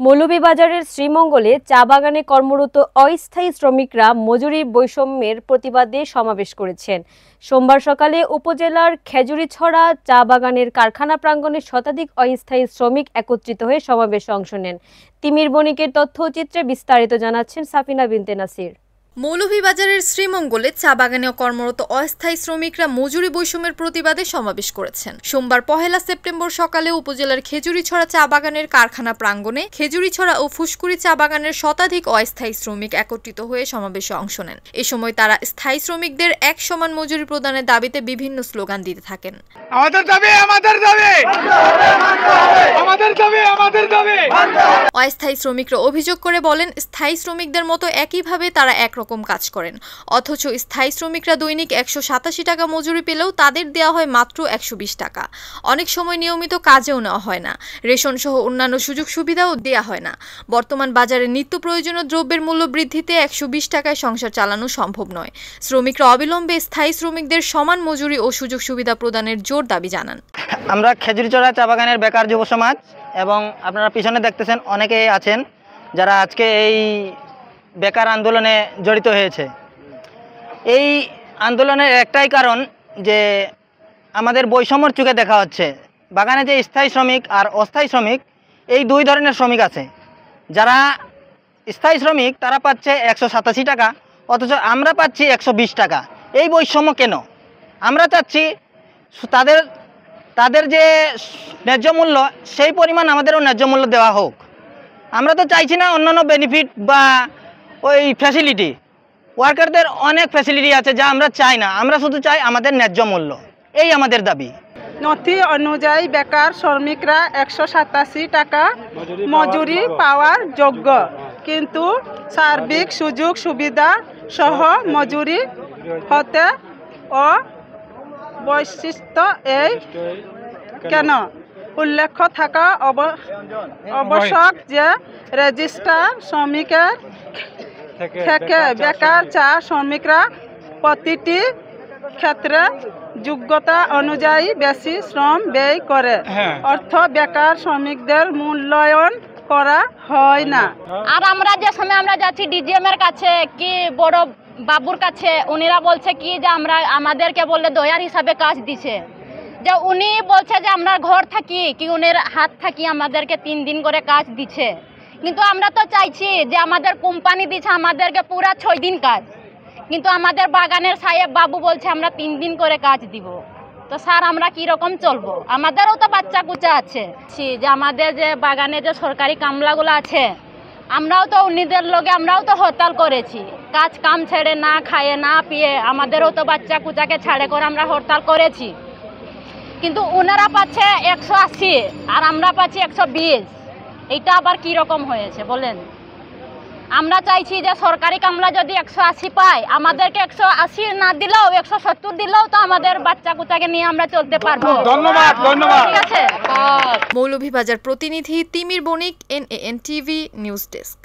মৌলভীবাজারের শ্রীমঙ্গলে চা বাগানে কর্মরত অস্থায়ী শ্রমিকরা মজুরি বৈষম্যের প্রতিবাদে সমাবেশ করেছেন। সোমবার সকালে উপজেলার খেজুরিছড়া চা বাগানের কারখানা প্রাঙ্গণে শতাধিক অস্থায়ী শ্রমিক একত্রিত হয়ে সমাবেশে অংশ নেন। তিমির বণিকের তথ্যচিত্রে বিস্তারিত জানাচ্ছেন সাফিনা বিনতে নাসির। মৌলভীবাজারের শ্রীমঙ্গলে চা বাগানে কর্মরত অস্থায়ী শ্রমিকরা মজুরি বৈষম্যের প্রতিবাদে সমাবেশ করেছেন। সোমবার 1 সেপ্টেম্বর সকালে উপজেলার খেজুরিছড়া চা বাগানের কারখানা প্রাঙ্গণে খেজুরিছড়া ও ফুসকুড়ি চা বাগানের শতাধিক অস্থায়ী শ্রমিক একত্রিত হয়ে সমাবেশে অংশ নেন। এ সময় তারা স্থায়ী শ্রমিকদের এক সমান মজুরি প্রদানের দাবিতে বিভিন্ন স্লোগান দিতে থাকেন। আমাদের দাবি, আমাদের দাবি, আমাদের দাবি, আমাদের দাবি। অস্থায়ী শ্রমিকরা অভিযোগ করে বলেন, স্থায়ী শ্রমিকদের মতো একইভাবে তারা একরকম কাজ করেন, অথচ স্থায়ী শ্রমিকরা দৈনিক 187 টাকা মজুরি পেলেও তাদের দেওয়া হয় মাত্র 120 টাকা। অনেক সময় নিয়মিত কাজেও নেওয়া হয় না, রেশন সহ অন্যান্য সুযোগ সুবিধাও দেওয়া হয় না। বর্তমান বাজারে নিত্য প্রয়োজনীয় দ্রব্যের মূল্য বৃদ্ধিতে 120 টাকায় সংসার চালানো সম্ভব নয়। শ্রমিকরা অবিলম্বে স্থায়ী শ্রমিকদের সমান মজুরি ও সুযোগ সুবিধা প্রদানের জোর দাবি জানান। আমরা খেজুরিছড়া চা বাগানের বেকার যুব সমাজ এবং আপনারা পিছনে দেখতেছেন অনেকেই আছেন যারা আজকে এই বেকার আন্দোলনে জড়িত হয়েছে। এই আন্দোলনের একটাই কারণ যে আমাদের বৈষম্যর চোখে দেখা হচ্ছে। বাগানে যে স্থায়ী শ্রমিক আর অস্থায়ী শ্রমিক, এই দুই ধরনের শ্রমিক আছে। যারা স্থায়ী শ্রমিক তারা পাচ্ছে 187 টাকা, অথচ আমরা পাচ্ছি 120 টাকা। এই বৈষম্য কেন? আমরা চাচ্ছি তাদের যে ন্যায্য মূল্য সেই পরিমাণ আমাদেরও ন্যায্য মূল্য দেওয়া হোক। আমরা তো চাইছি না অন্যান্য বেনিফিট বা ওই ফ্যাসিলিটি। ওয়ার্কারদের অনেক ফ্যাসিলিটি আছে যা আমরা চাই না, আমরা শুধু চাই আমাদের ন্যায্য মূল্য। এই আমাদের দাবি। নথি অনুযায়ী বেকার শ্রমিকরা 187 টাকা মজুরি পাওয়ার যোগ্য, কিন্তু সার্বিক সুযোগ সুবিধা সহ মজুরি হতে ও বৈশিষ্ট্য এই কেন উল্লেখ থাকা আবশ্যক যে রেজিস্টার শ্রমিকের থেকে বেকার চা শ্রমিকরা প্রতিটি ক্ষেত্রে যোগ্যতা অনুযায়ী বেশি শ্রম ব্যয় করে, অর্থ বেকার শ্রমিকদের মূল্যায়ন করা হয় না। আর আমরা যে সময় আমরা যাচ্ছি ডিজিএম এর কাছে কি বড় বাবুর কাছে, উনিরা বলছে কি যে আমাদেরকে বললে দয়ার হিসাবে কাজ দিছে, যে উনি বলছে যে আমরা ঘর থাকি কি উনির হাত থাকি আমাদেরকে 3 দিন করে কাজ দিচ্ছে। কিন্তু আমরা তো চাইছি যে আমাদের কোম্পানি দিচ্ছে আমাদেরকে পুরা 6 দিন কাজ, কিন্তু আমাদের বাগানের সাহেব বাবু বলছে আমরা 3 দিন করে কাজ দিব। তো স্যার আমরা কি রকম চলবো? আমাদেরও তো বাচ্চা কুচা আছে, যে আমাদের যে বাগানে যে সরকারি কামলাগুলো আছে আমরাও তো উনিদের লগে আমরাও তো হরতাল করেছি, কাজ কাম ছেড়ে না খায়ে না পিয়ে আমাদেরও তো বাচ্চা কুচাকে ছাড়ে করে আমরা হরতাল করেছি। কিন্তু ওনারা পাচ্ছে 180 আর আমরা পাচ্ছি 120। এইটা আবার কি রকম হয়েছে বলেন? আমরা চাইছি যে সরকারি কামলা যদি 180 পায়, আমাদেরকে 180 না দিলেও 170 দিলেও তো আমাদের বাচ্চা কুচাকে নিয়ে আমরা চলতে পারবো। ধন্যবাদ, ধন্যবাদ। ঠিক আছে। মৌলভীবাজার প্রতিনিধি তিমির বণিক, NAN TV নিউজ ডেস্ক।